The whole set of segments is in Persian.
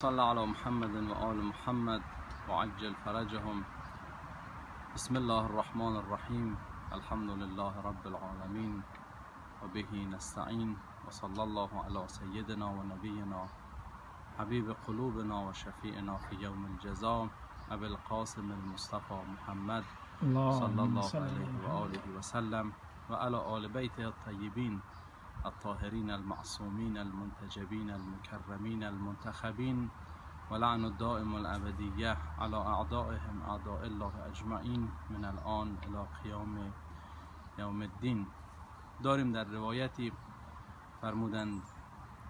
صلى على محمد وآل محمد وعجل فرجهم. بسم الله الرحمن الرحيم. الحمد لله رب العالمين وبه نستعين، وصلى الله على سيدنا ونبينا حبيب قلوبنا وشفيئنا في يوم الجزاء أبي القاسم المصطفى محمد صلى الله عليه وآله وسلم وعلى آل بيته الطيبين الطاهرين المعصومين المنتجبين المكرمين المنتخبين، ولعن الدائم الأبدية على أعدائهم أعداء الله أجمعين من الآن إلى قیام یوم الدین. داریم در روایتی فرمودند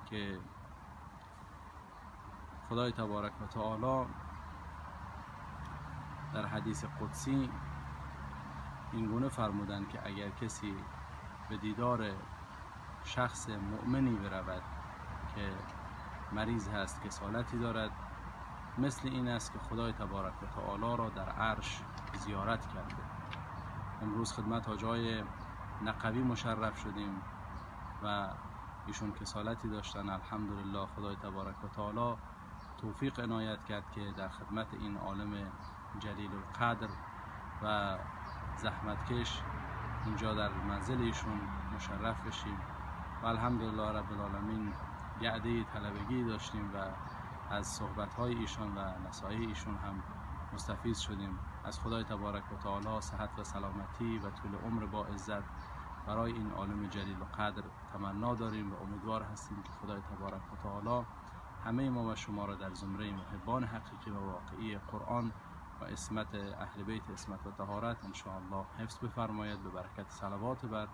که خدای تبارک و تعالی در حدیث قدسی این گونه فرمودند که اگر کسی به دیدار شخص مؤمنی برود که مریض هست، کسالتی دارد، مثل این است که خدای تبارک و تعالی را در عرش زیارت کرده. امروز خدمت حاجای نقوی مشرف شدیم و ایشون کسالتی داشتن. الحمدلله خدای تبارک و تعالی توفیق عنایت کرد که در خدمت این عالم جلیل القدر و زحمتکش اینجا در منزل ایشون مشرف بشیم و الحمدلله رب العالمین یه عده طلبگی داشتیم و از صحبت‌های ایشان و نصایح ایشون هم مستفید شدیم. از خدای تبارک و تعالی صحت و سلامتی و طول عمر با عزت برای این عالم جلیل و قدر تمنا داریم و امیدوار هستیم که خدای تبارک و تعالی همه ما و شما را در زمره محبان حقیقی و واقعی قرآن و عصمت اهل بیت عصمت و طهارت ان شاء الله حفظ بفرماید، به برکت صلوات بر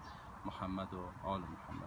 محمد و آل محمد.